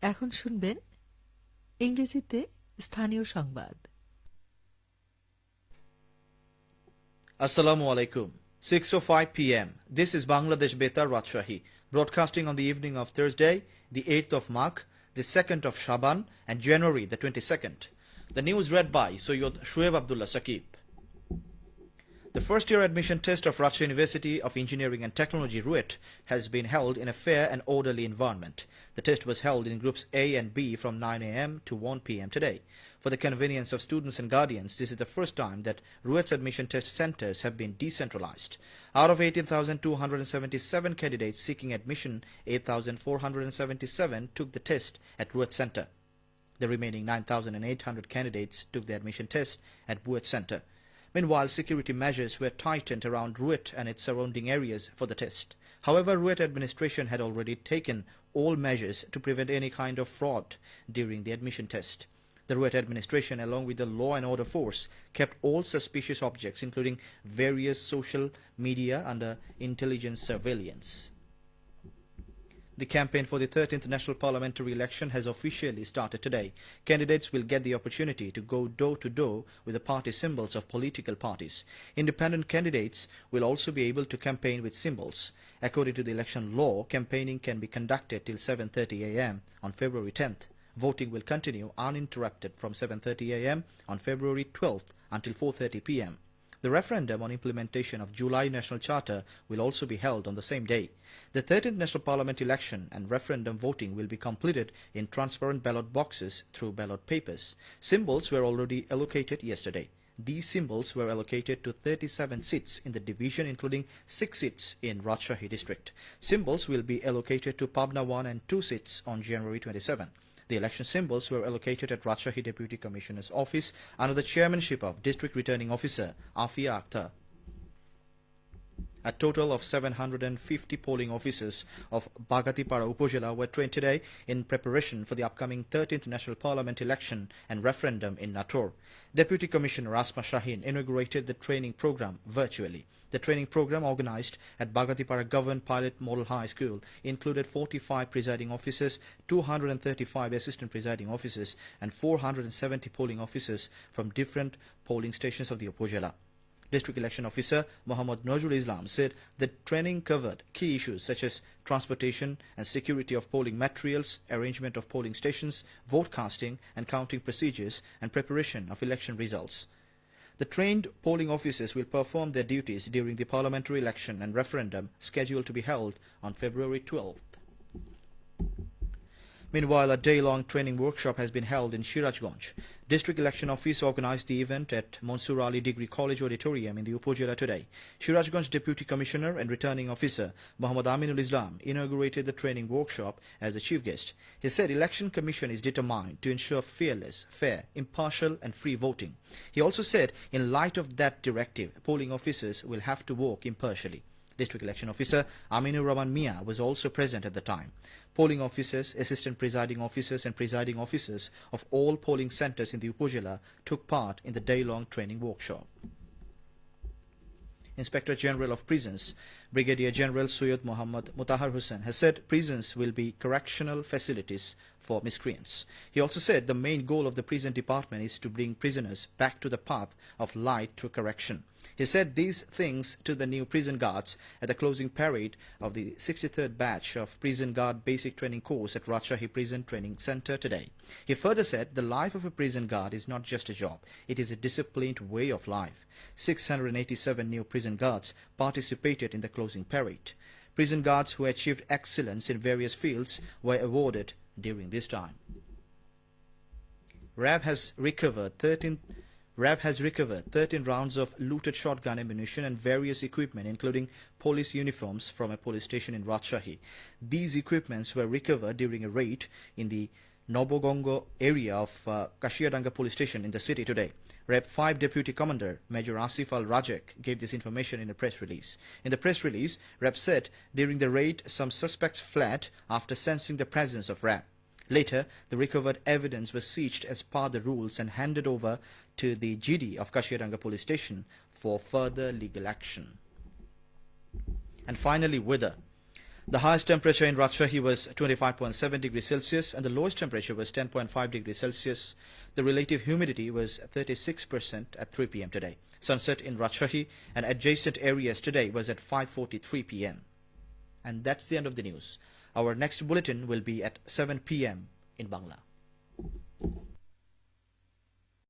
এখন শুনবেন ইংরেজিতে স্থানীয় সংবাদ। Assalamu alaikum. 6:05 p.m. This is Bangladesh Betar Rajshahi, broadcasting on the evening of Thursday, the 8th of March, the 2nd of Shaban, and January the 22nd. The news read by Sayyid Shoaib Abdullah Saqib. The first-year admission test of Rajshahi University of Engineering and Technology RUET has been held in a fair and orderly environment. The test was held in groups A and B from 9 a.m. to 1 p.m. today. For the convenience of students and guardians, this is the first time that RUET's admission test centers have been decentralized. Out of 18,277 candidates seeking admission, 8,477 took the test at RUET Center. The remaining 9,800 candidates took the admission test at BUET Center. Meanwhile, security measures were tightened around RUET and its surrounding areas for the test. However, RUET administration had already taken all measures to prevent any kind of fraud during the admission test. The RUET administration, along with the law and order force, kept all suspicious objects, including various social media, under intelligence surveillance. The campaign for the 13th National Parliamentary election has officially started today. Candidates will get the opportunity to go door-to-door with the party symbols of political parties. Independent candidates will also be able to campaign with symbols. According to the election law, campaigning can be conducted till 7:30 a.m. on February 10th. Voting will continue uninterrupted from 7:30 a.m. on February 12th until 4:30 p.m. The referendum on implementation of July National Charter will also be held on the same day. The 13th National Parliament election and referendum voting will be completed in transparent ballot boxes through ballot papers. Symbols were already allocated yesterday. These symbols were allocated to 37 seats in the division, including 6 seats in Rajshahi district. Symbols will be allocated to Pabna 1 and 2 seats on January 27. The election symbols were allocated at Rajshahi Deputy Commissioner's office under the chairmanship of District Returning Officer Afia Akhtar. A total of 750 polling officers of Bagatipara Upozila were trained today in preparation for the upcoming 13th National Parliament election and referendum in Nator. Deputy Commissioner Asma Shaheen inaugurated the training program virtually. The training program, organized at Bagatipara Government Pilot Model High School, included 45 presiding officers, 235 assistant presiding officers, and 470 polling officers from different polling stations of the Upozila. District Election Officer Muhammad Nazrul Islam said the training covered key issues such as transportation and security of polling materials, arrangement of polling stations, vote casting and counting procedures, and preparation of election results. The trained polling officers will perform their duties during the parliamentary election and referendum scheduled to be held on February 12th. Meanwhile, a day-long training workshop has been held in Sirajganj. District Election Office organized the event at Mansur Ali Degree College Auditorium in the Upozila today. Sirajganj Deputy Commissioner and Returning Officer Muhammad Aminul Islam inaugurated the training workshop as the chief guest. He said Election Commission is determined to ensure fearless, fair, impartial and free voting. He also said in light of that directive, polling officers will have to work impartially. District Election Officer Aminur Rahman Mia was also present at the time. Polling officers, assistant presiding officers and presiding officers of all polling centers in the Upozila took part in the day-long training workshop. Inspector General of Prisons, Brigadier General Syed Muhammad Mutahar Hussain, has said prisons will be correctional facilities for miscreants. He also said the main goal of the prison department is to bring prisoners back to the path of light through correction. He said these things to the new prison guards at the closing parade of the 63rd batch of Prison Guard Basic Training Course at Rajshahi Prison Training Center today. He further said the life of a prison guard is not just a job, it is a disciplined way of life. 687 new prison guards participated in the closing parade. Prison guards who achieved excellence in various fields were awarded during this time. RAB has recovered 13 rounds of looted shotgun ammunition and various equipment, including police uniforms, from a police station in Rajshahi. These equipments were recovered during a raid in the Nobogongo area of Kashiadanga police station in the city today. Rep 5 Deputy Commander Major Asif Al Rajek gave this information in a press release. In the press release, Rep said during the raid some suspects fled after sensing the presence of RAB. Later, the recovered evidence was seized as per the rules and handed over to the GD of Kashiadanga police station for further legal action. And finally, weather. The highest temperature in Rajshahi was 25.7 degrees Celsius and the lowest temperature was 10.5 degrees Celsius. The relative humidity was 36% at 3 p.m. today. Sunset in Rajshahi and adjacent areas today was at 5:43 p.m. And that's the end of the news. Our next bulletin will be at 7 p.m. in Bangla.